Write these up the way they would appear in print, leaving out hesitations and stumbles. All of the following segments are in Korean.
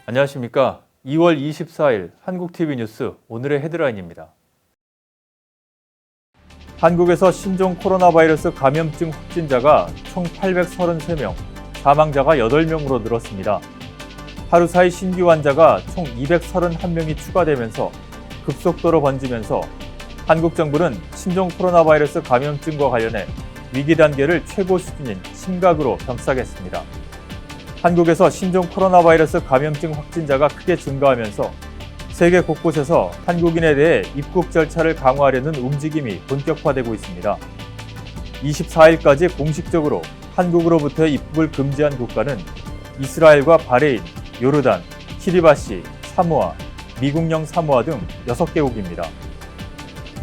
안녕하십니까. 2월 24일 한국TV 뉴스 오늘의 헤드라인입니다. 한국에서 신종 코로나 바이러스 감염증 확진자가 총 833명, 사망자가 8명으로 늘었습니다. 하루 사이 신규 환자가 총 231명이 추가되면서 급속도로 번지면서 한국 정부는 신종 코로나 바이러스 감염증과 관련해 위기 단계를 최고 수준인 심각으로 병삭했습니다. 한국에서 신종 코로나 바이러스 감염증 확진자가 크게 증가하면서 세계 곳곳에서 한국인에 대해 입국 절차를 강화하려는 움직임이 본격화되고 있습니다. 24일까지 공식적으로 한국으로부터의 입국을 금지한 국가는 이스라엘과 바레인, 요르단, 키리바시, 사모아, 미국령 사모아 등 6개국입니다.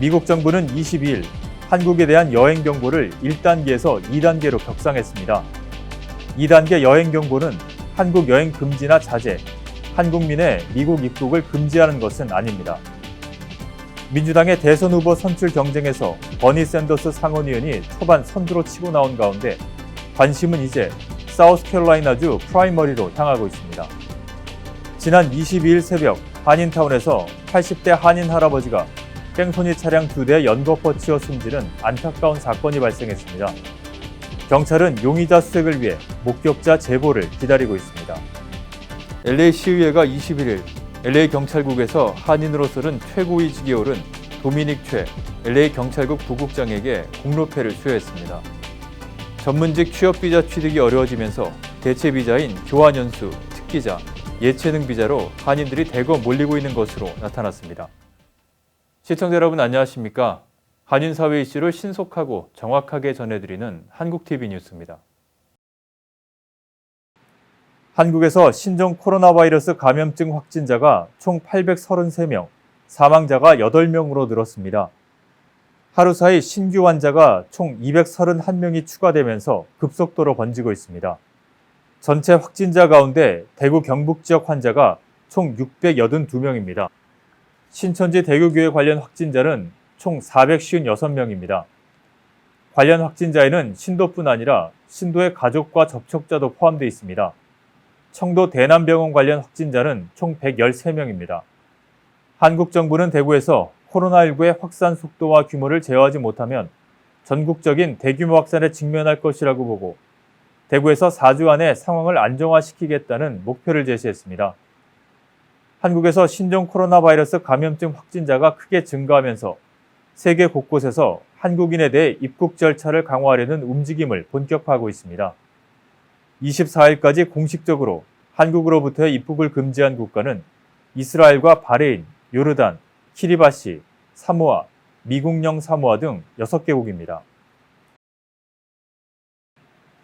미국 정부는 22일 한국에 대한 여행 경보를 1단계에서 2단계로 격상했습니다. 2단계 여행 경보는 한국 여행 금지나 자제, 한국민의 미국 입국을 금지하는 것은 아닙니다. 민주당의 대선 후보 선출 경쟁에서 버니 샌더스 상원의원이 초반 선두로 치고 나온 가운데 관심은 이제 사우스캐롤라이나주 프라이머리로 향하고 있습니다. 지난 22일 새벽 한인타운에서 80대 한인 할아버지가 뺑소니 차량 2대에 연거푸 치어 숨지는 안타까운 사건이 발생했습니다. 경찰은 용의자 수색을 위해 목격자 제보를 기다리고 있습니다. LA 시의회가 21일 LA 경찰국에서 한인으로서는 최고위직에 오른 도미닉 최 LA 경찰국 부국장에게 공로패를 수여했습니다. 전문직 취업비자 취득이 어려워지면서 대체 비자인 교환연수, 특기자, 예체능 비자로 한인들이 대거 몰리고 있는 것으로 나타났습니다. 시청자 여러분 안녕하십니까? 한인 사회 이슈를 신속하고 정확하게 전해드리는 한국TV 뉴스입니다. 한국에서 신종 코로나 바이러스 감염증 확진자가 총 833명, 사망자가 8명으로 늘었습니다. 하루 사이 신규 환자가 총 231명이 추가되면서 급속도로 번지고 있습니다. 전체 확진자 가운데 대구 경북 지역 환자가 총 682명입니다. 신천지 대구교회 관련 확진자는 총 456명입니다. 관련 확진자에는 신도뿐 아니라 신도의 가족과 접촉자도 포함되어 있습니다. 청도 대남병원 관련 확진자는 총 113명입니다. 한국 정부는 대구에서 코로나19의 확산 속도와 규모를 제어하지 못하면 전국적인 대규모 확산에 직면할 것이라고 보고 대구에서 4주 안에 상황을 안정화시키겠다는 목표를 제시했습니다. 한국에서 신종 코로나 바이러스 감염증 확진자가 크게 증가하면서 세계 곳곳에서 한국인에 대해 입국 절차를 강화하려는 움직임을 본격화하고 있습니다. 24일까지 공식적으로 한국으로부터의 입국을 금지한 국가는 이스라엘과 바레인, 요르단, 키리바시, 사모아, 미국령 사모아 등 6개국입니다.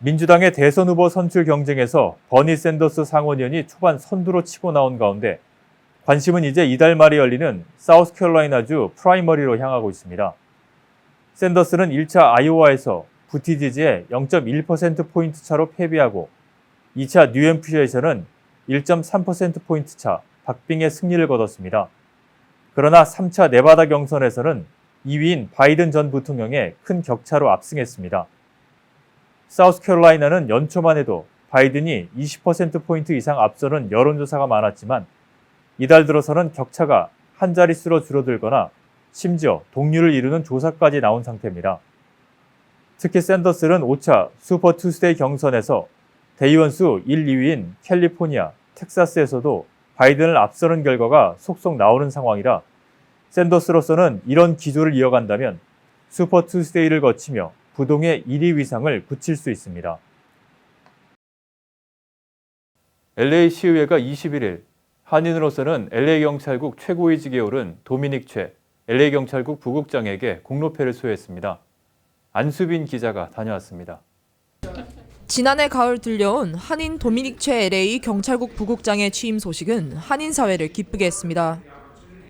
민주당의 대선 후보 선출 경쟁에서 버니 샌더스 상원의원이 초반 선두로 치고 나온 가운데 관심은 이제 이달 말에 열리는 사우스캐롤라이나주 프라이머리로 향하고 있습니다. 샌더스는 1차 아이오와에서 부티지지에 0.1%포인트 차로 패배하고 2차 뉴햄프셔에서는 1.3%포인트 차 박빙의 승리를 거뒀습니다. 그러나 3차 네바다 경선에서는 2위인 바이든 전 부통령에 큰 격차로 압승했습니다. 사우스캐롤라이나는 연초만 해도 바이든이 20%포인트 이상 앞서는 여론조사가 많았지만 이달 들어서는 격차가 한 자릿수로 줄어들거나 심지어 동률을 이루는 조사까지 나온 상태입니다. 특히 샌더스는 5차 슈퍼 투스데이 경선에서 대의원수 1, 2위인 캘리포니아, 텍사스에서도 바이든을 앞서는 결과가 속속 나오는 상황이라 샌더스로서는 이런 기조를 이어간다면 슈퍼 투스데이를 거치며 부동의 1위 위상을 굳힐 수 있습니다. LA 시의회가 21일 한인으로서는 LA 경찰국 최고위직에 오른 도미닉 최 LA 경찰국 부국장에게 공로패를 수여했습니다. 안수빈 기자가 다녀왔습니다. 지난해 가을 들려온 한인 도미닉 최 LA 경찰국 부국장의 취임 소식은 한인 사회를 기쁘게 했습니다.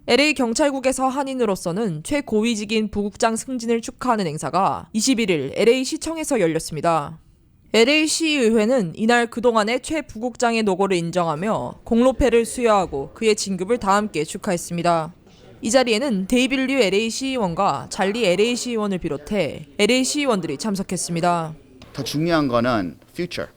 LA 경찰국에서 한인으로서는 최고위직인 부국장 승진을 축하하는 행사가 21일 LA 시청에서 열렸습니다. LA 시의회는 이날 그동안의 최 부국장의 노고를 인정하며 공로패를 수여하고 그의 진급을 다 함께 축하했습니다. 이 자리에는 데이빌 류 LA 시의원과 잘리 LA 시의원을 비롯해 LA 시의원들이 참석했습니다. 더 중요한 거는 future.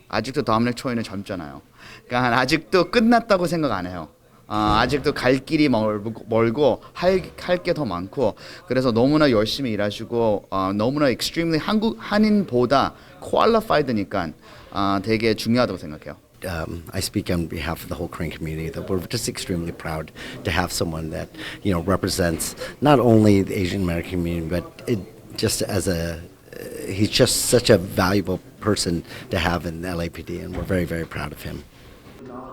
아직도 다음날 초에는 젊잖아요. 그러니까 아직도 끝났다고 생각 안 해요. 아직도 갈 길이 멀고 할 게 더 많고 그래서 너무나 열심히 일하시고 너무나 extremely 한인보다 qualified니까 되게 중요하다고 생각해요. I speak on behalf of the whole Korean community that we're just extremely proud to have someone that represents not only the Asian American community but he's just such a valuable person to have in the LAPD and we're very very proud of him.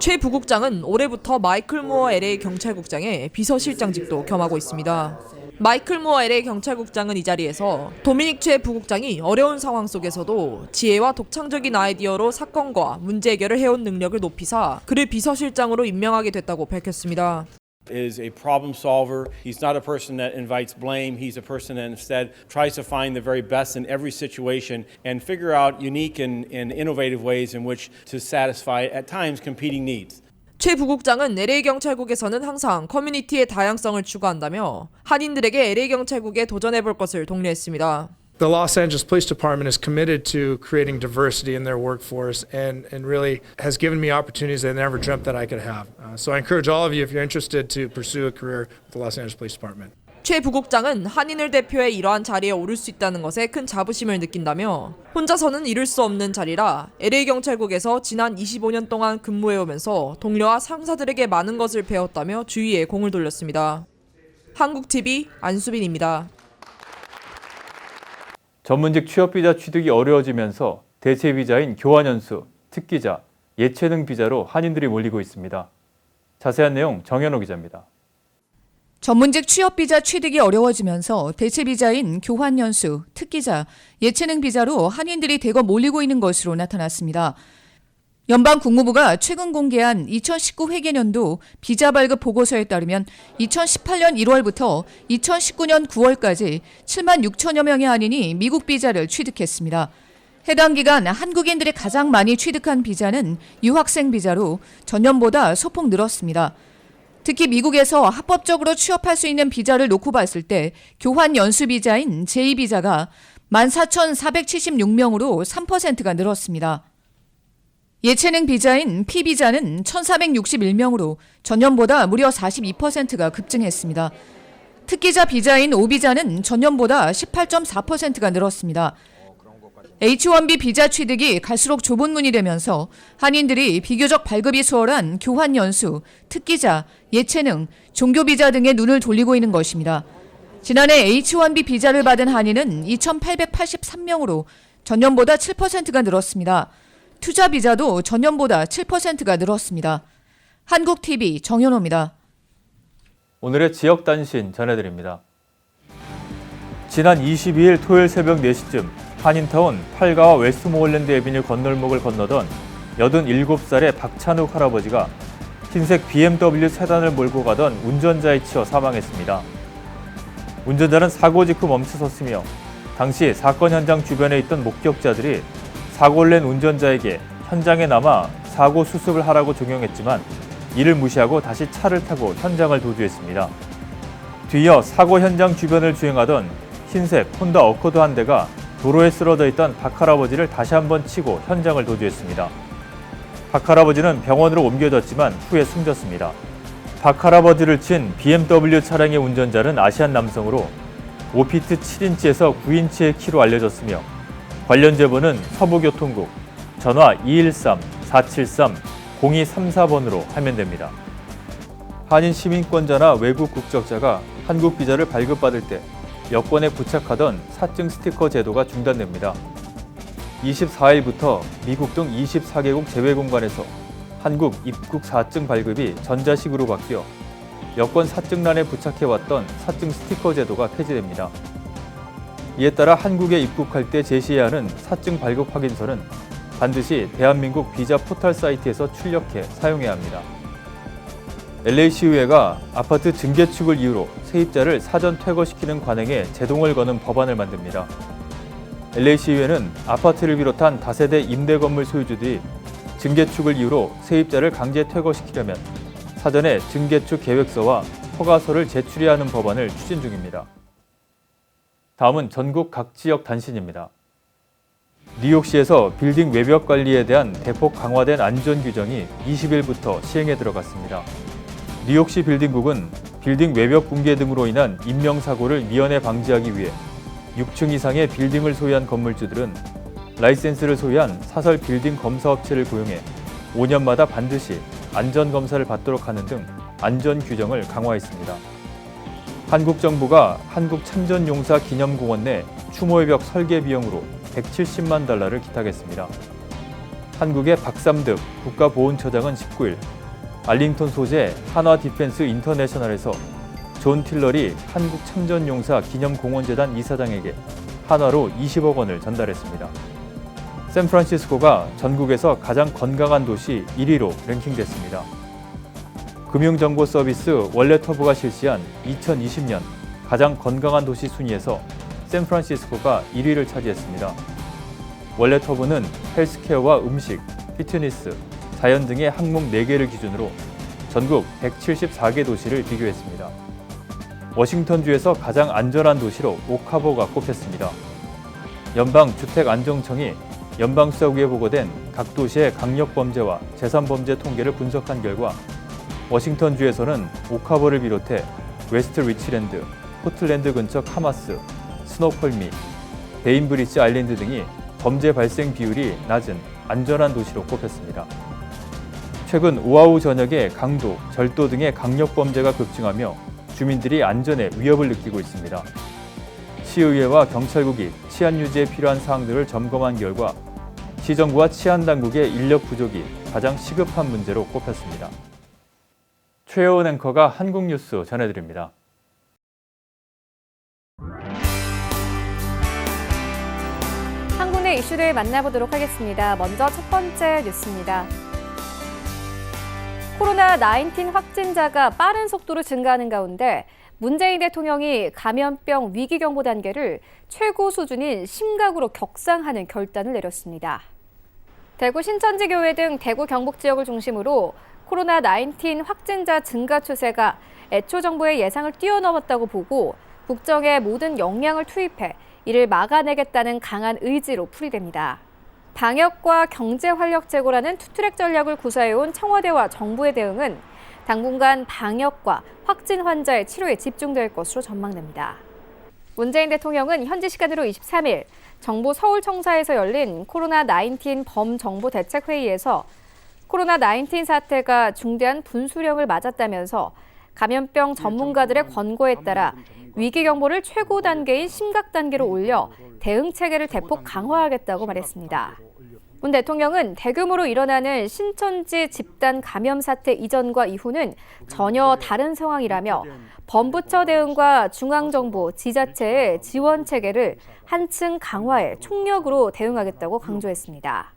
최 부국장은 올해부터 마이클 무어 LA 경찰국장의 비서실장직도 겸하고 있습니다. 마이클 무어 LA 경찰국장은 이 자리에서 도미닉 최 부국장이 어려운 상황 속에서도 지혜와 독창적인 아이디어로 사건과 문제 해결을 해온 능력을 높이사 그를 비서실장으로 임명하게 됐다고 밝혔습니다. Is a problem solver. He's not a person that invites blame. He's a person that instead tries to find the very best in every situation and figure out unique and innovative ways in which to satisfy at times competing needs. 최 부국장은 LA 경찰국에서는 항상 커뮤니티의 다양성을 추구한다며 한인들에게 LA 경찰국에 도전해볼 것을 독려했습니다. The Los Angeles Police Department is committed to creating diversity in their workforce and really has given me opportunities I never dreamt that I could have. So I encourage all of you, if you're interested, to pursue a career with the Los Angeles Police Department. 최 부국장은 한인을 대표해 이러한 자리에 오를 수 있다는 것에 큰 자부심을 느낀다며 혼자서는 이룰 수 없는 자리라 LA 경찰국에서 지난 25년 동안 근무해오면서 동료와 상사들에게 많은 것을 배웠다며 주위에 공을 돌렸습니다. 한국TV 안수빈입니다. 전문직 취업비자 취득이 어려워지면서 대체 비자인 교환연수, 특기자, 예체능 비자로 한인들이 몰리고 있습니다. 자세한 내용 정현호 기자입니다. 전문직 취업비자 취득이 어려워지면서 대체 비자인 교환연수, 특기자, 예체능 비자로 한인들이 대거 몰리고 있는 것으로 나타났습니다. 연방 국무부가 최근 공개한 2019 회계년도 비자 발급 보고서에 따르면 2018년 1월부터 2019년 9월까지 7만 6천여 명의 한인이 미국 비자를 취득했습니다. 해당 기간 한국인들이 가장 많이 취득한 비자는 유학생 비자로 전년보다 소폭 늘었습니다. 특히 미국에서 합법적으로 취업할 수 있는 비자를 놓고 봤을 때 교환 연수 비자인 제2비자가 14,476명으로 3%가 늘었습니다. 예체능 비자인 P비자는 1,461명으로 전년보다 무려 42%가 급증했습니다. 특기자 비자인 O비자는 전년보다 18.4%가 늘었습니다. H-1B 비자 취득이 갈수록 좁은 문이 되면서 한인들이 비교적 발급이 수월한 교환 연수, 특기자, 예체능, 종교 비자 등에 눈을 돌리고 있는 것입니다. 지난해 H-1B 비자를 받은 한인은 2,883명으로 전년보다 7%가 늘었습니다. 투자 비자도 전년보다 7%가 늘었습니다. 한국TV 정현호입니다. 오늘의 지역 단신 전해드립니다. 지난 22일 토요일 새벽 4시쯤 한인타운 8가와 웨스트모어랜드 애비뉴 건널목을 건너던 87살의 박찬욱 할아버지가 흰색 BMW 세단을 몰고 가던 운전자에 치여 사망했습니다. 운전자는 사고 직후 멈춰섰으며 당시 사건 현장 주변에 있던 목격자들이 사고를 낸 운전자에게 현장에 남아 사고 수습을 하라고 종용했지만 이를 무시하고 다시 차를 타고 현장을 도주했습니다. 뒤이어 사고 현장 주변을 주행하던 흰색 혼다 어코드 한 대가 도로에 쓰러져 있던 박 할아버지를 다시 한번 치고 현장을 도주했습니다. 박 할아버지는 병원으로 옮겨졌지만 후에 숨졌습니다. 박 할아버지를 친 BMW 차량의 운전자는 아시안 남성으로 5피트 7인치에서 9인치의 키로 알려졌으며 관련 제보는 서부교통국 전화 213-473-0234번으로 하면 됩니다. 한인 시민권자나 외국 국적자가 한국 비자를 발급받을 때 여권에 부착하던 사증 스티커 제도가 중단됩니다. 24일부터 미국 등 24개국 제외공간에서 한국 입국 사증 발급이 전자식으로 바뀌어 여권 사증란에 부착해왔던 사증 스티커 제도가 폐지됩니다. 이에 따라 한국에 입국할 때 제시해야 하는 사증 발급 확인서는 반드시 대한민국 비자 포털 사이트에서 출력해 사용해야 합니다. LA시의회가 아파트 증개축을 이유로 세입자를 사전 퇴거시키는 관행에 제동을 거는 법안을 만듭니다. LA시의회는 아파트를 비롯한 다세대 임대 건물 소유주들이 증개축을 이유로 세입자를 강제 퇴거시키려면 사전에 증개축 계획서와 허가서를 제출해야 하는 법안을 추진 중입니다. 다음은 전국 각 지역 단신입니다. 뉴욕시에서 빌딩 외벽 관리에 대한 대폭 강화된 안전 규정이 20일부터 시행에 들어갔습니다. 뉴욕시 빌딩국은 빌딩 외벽 붕괴 등으로 인한 인명사고를 미연에 방지하기 위해 6층 이상의 빌딩을 소유한 건물주들은 라이센스를 소유한 사설 빌딩 검사업체를 고용해 5년마다 반드시 안전검사를 받도록 하는 등 안전 규정을 강화했습니다. 한국 정부가 한국참전용사 기념공원 내 추모의벽 설계 비용으로 170만 달러를 기탁했습니다. 한국의 박삼득 국가보훈처장은 19일 알링턴 소재 한화 디펜스 인터내셔널에서 존 틸러리 한국참전용사 기념공원재단 이사장에게 한화로 20억 원을 전달했습니다. 샌프란시스코가 전국에서 가장 건강한 도시 1위로 랭킹됐습니다. 금융정보 서비스 월렛허브가 실시한 2020년 가장 건강한 도시 순위에서 샌프란시스코가 1위를 차지했습니다. 월렛허브는 헬스케어와 음식, 피트니스, 자연 등의 항목 4개를 기준으로 전국 174개 도시를 비교했습니다. 워싱턴주에서 가장 안전한 도시로 오카보가 꼽혔습니다. 연방주택안정청이 연방수사국에 보고된 각 도시의 강력범죄와 재산범죄 통계를 분석한 결과 워싱턴주에서는 오카보를 비롯해 웨스트 리치랜드, 포틀랜드 근처 카마스, 스노폴미, 베인브리지 아일랜드 등이 범죄 발생 비율이 낮은 안전한 도시로 꼽혔습니다. 최근 오하우 전역에 강도, 절도 등의 강력범죄가 급증하며 주민들이 안전에 위협을 느끼고 있습니다. 시의회와 경찰국이 치안 유지에 필요한 사항들을 점검한 결과 시정부와 치안당국의 인력 부족이 가장 시급한 문제로 꼽혔습니다. 최혜원 앵커가 한국뉴스 전해드립니다. 한 군데 이슈를 만나보도록 하겠습니다. 먼저 첫 번째 뉴스입니다. 코로나19 확진자가 빠른 속도로 증가하는 가운데 문재인 대통령이 감염병 위기경보 단계를 최고 수준인 심각으로 격상하는 결단을 내렸습니다. 대구 신천지교회 등 대구 경북 지역을 중심으로 코로나19 확진자 증가 추세가 애초 정부의 예상을 뛰어넘었다고 보고 국정에 모든 역량을 투입해 이를 막아내겠다는 강한 의지로 풀이됩니다. 방역과 경제 활력 제고라는 투트랙 전략을 구사해온 청와대와 정부의 대응은 당분간 방역과 확진 환자의 치료에 집중될 것으로 전망됩니다. 문재인 대통령은 현지 시간으로 23일 정부 서울청사에서 열린 코로나19 범정부대책회의에서 코로나19 사태가 중대한 분수령을 맞았다면서 감염병 전문가들의 권고에 따라 위기 경보를 최고 단계인 심각 단계로 올려 대응 체계를 대폭 강화하겠다고 말했습니다. 문 대통령은 대규모로 일어나는 신천지 집단 감염 사태 이전과 이후는 전혀 다른 상황이라며 범부처 대응과 중앙정부, 지자체의 지원 체계를 한층 강화해 총력으로 대응하겠다고 강조했습니다.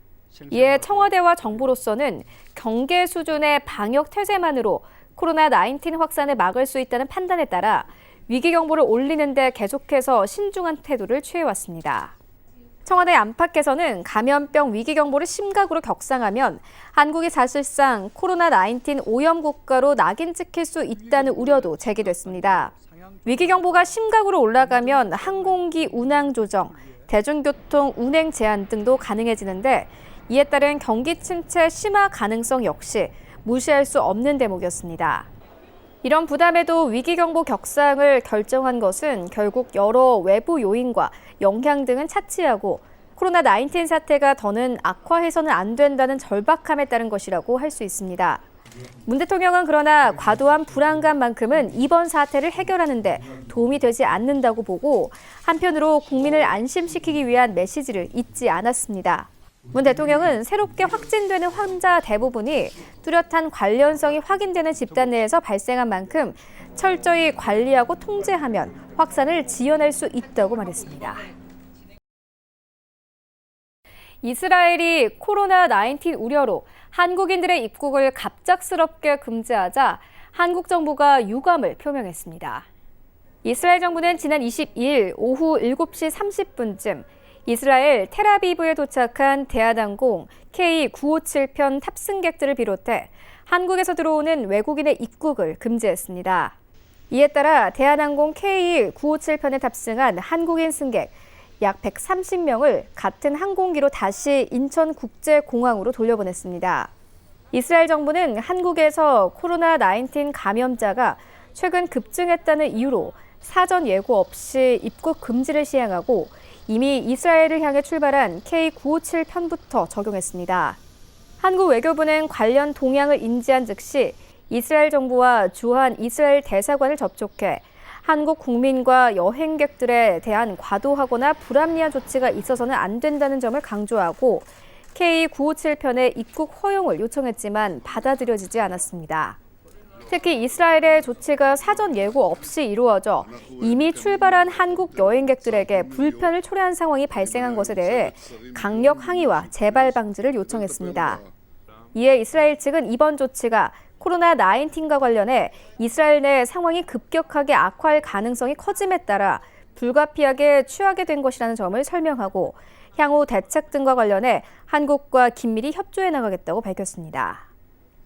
이에 청와대와 정부로서는 경계 수준의 방역 태세만으로 코로나19 확산을 막을 수 있다는 판단에 따라 위기경보를 올리는 데 계속해서 신중한 태도를 취해왔습니다. 청와대 안팎에서는 감염병 위기경보를 심각으로 격상하면 한국이 사실상 코로나19 오염 국가로 낙인 찍힐 수 있다는 우려도 제기됐습니다. 위기경보가 심각으로 올라가면 항공기 운항 조정, 대중교통 운행 제한 등도 가능해지는데 이에 따른 경기 침체 심화 가능성 역시 무시할 수 없는 대목이었습니다. 이런 부담에도 위기경보 격상을 결정한 것은 결국 여러 외부 요인과 영향 등은 차치하고 코로나19 사태가 더는 악화해서는 안 된다는 절박함에 따른 것이라고 할 수 있습니다. 문 대통령은 그러나 과도한 불안감만큼은 이번 사태를 해결하는 데 도움이 되지 않는다고 보고 한편으로 국민을 안심시키기 위한 메시지를 잊지 않았습니다. 문 대통령은 새롭게 확진되는 환자 대부분이 뚜렷한 관련성이 확인되는 집단 내에서 발생한 만큼 철저히 관리하고 통제하면 확산을 지연할 수 있다고 말했습니다. 이스라엘이 코로나19 우려로 한국인들의 입국을 갑작스럽게 금지하자 한국 정부가 유감을 표명했습니다. 이스라엘 정부는 지난 22일 오후 7시 30분쯤 이스라엘 텔아비브에 도착한 대한항공 K957편 탑승객들을 비롯해 한국에서 들어오는 외국인의 입국을 금지했습니다. 이에 따라 대한항공 K957편에 탑승한 한국인 승객 약 130명을 같은 항공기로 다시 인천국제공항으로 돌려보냈습니다. 이스라엘 정부는 한국에서 코로나19 감염자가 최근 급증했다는 이유로 사전 예고 없이 입국 금지를 시행하고 이미 이스라엘을 향해 출발한 K957 편부터 적용했습니다. 한국 외교부는 관련 동향을 인지한 즉시 이스라엘 정부와 주한 이스라엘 대사관을 접촉해 한국 국민과 여행객들에 대한 과도하거나 불합리한 조치가 있어서는 안 된다는 점을 강조하고 K957편의 입국 허용을 요청했지만 받아들여지지 않았습니다. 특히 이스라엘의 조치가 사전 예고 없이 이루어져 이미 출발한 한국 여행객들에게 불편을 초래한 상황이 발생한 것에 대해 강력 항의와 재발 방지를 요청했습니다. 이에 이스라엘 측은 이번 조치가 코로나19과 관련해 이스라엘 내 상황이 급격하게 악화할 가능성이 커짐에 따라 불가피하게 취하게 된 것이라는 점을 설명하고 향후 대책 등과 관련해 한국과 긴밀히 협조해 나가겠다고 밝혔습니다.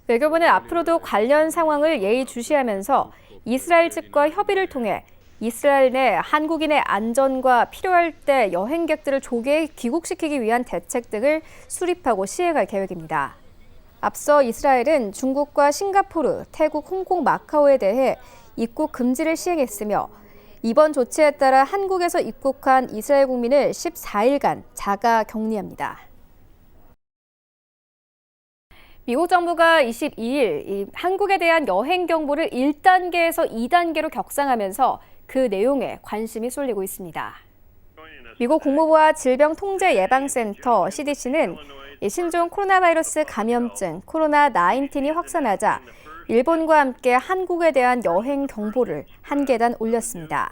외교부는 앞으로도 관련 상황을 예의주시하면서 이스라엘 측과 협의를 통해 이스라엘 내 한국인의 안전과 필요할 때 여행객들을 조기에 귀국시키기 위한 대책 등을 수립하고 시행할 계획입니다. 앞서 이스라엘은 중국과 싱가포르, 태국, 홍콩, 마카오에 대해 입국 금지를 시행했으며 이번 조치에 따라 한국에서 입국한 이스라엘 국민을 14일간 자가 격리합니다. 미국 정부가 22일 한국에 대한 여행 경보를 1단계에서 2단계로 격상하면서 그 내용에 관심이 쏠리고 있습니다. 미국 국무부와 질병통제예방센터 CDC는 신종 코로나 바이러스 감염증 코로나19이 확산하자 일본과 함께 한국에 대한 여행 경보를 한 계단 올렸습니다.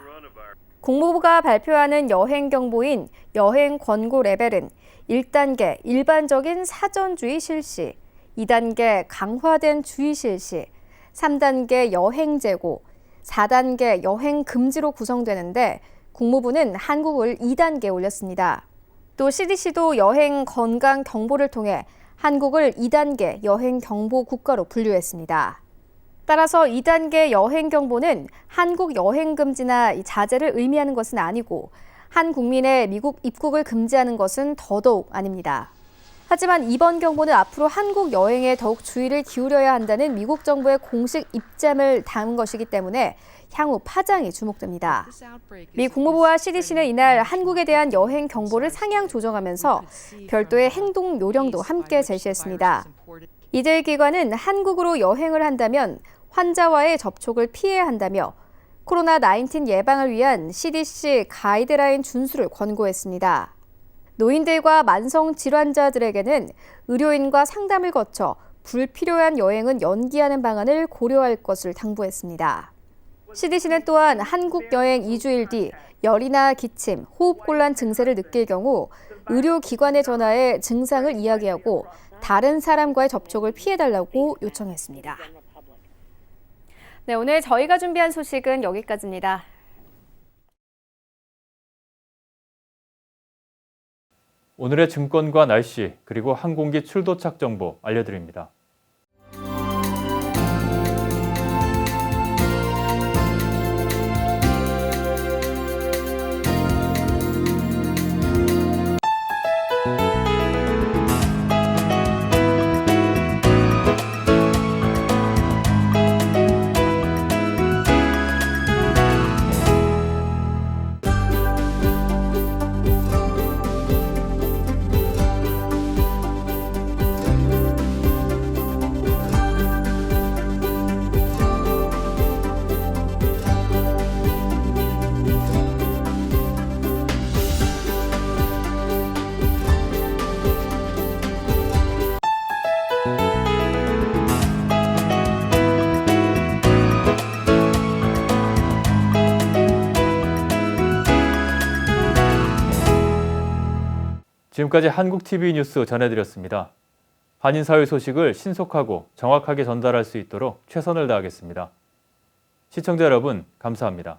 국무부가 발표하는 여행 경보인 여행 권고 레벨은 1단계 일반적인 사전주의 실시, 2단계 강화된 주의 실시, 3단계 여행 재고, 4단계 여행 금지로 구성되는데 국무부는 한국을 2단계 올렸습니다. 또 CDC도 여행 건강 경보를 통해 한국을 2단계 여행 경보 국가로 분류했습니다. 따라서 2단계 여행 경보는 한국 여행 금지나 자제를 의미하는 것은 아니고 한 국민의 미국 입국을 금지하는 것은 더더욱 아닙니다. 하지만 이번 경보는 앞으로 한국 여행에 더욱 주의를 기울여야 한다는 미국 정부의 공식 입장을 담은 것이기 때문에 향후 파장이 주목됩니다. 미 국무부와 CDC는 이날 한국에 대한 여행 경보를 상향 조정하면서 별도의 행동 요령도 함께 제시했습니다. 이들 기관은 한국으로 여행을 한다면 환자와의 접촉을 피해야 한다며 코로나19 예방을 위한 CDC 가이드라인 준수를 권고했습니다. 노인들과 만성 질환자들에게는 의료인과 상담을 거쳐 불필요한 여행은 연기하는 방안을 고려할 것을 당부했습니다. CDC는 또한 한국 여행 2주일 뒤 열이나 기침, 호흡곤란 증세를 느낄 경우 의료기관에 전화해 증상을 이야기하고 다른 사람과의 접촉을 피해달라고 요청했습니다. 네, 오늘 저희가 준비한 소식은 여기까지입니다. 오늘의 증권과 날씨, 그리고 항공기 출도착 정보 알려드립니다. 지금까지 한국TV 뉴스 전해드렸습니다. 한인사회 소식을 신속하고 정확하게 전달할 수 있도록 최선을 다하겠습니다. 시청자 여러분, 감사합니다.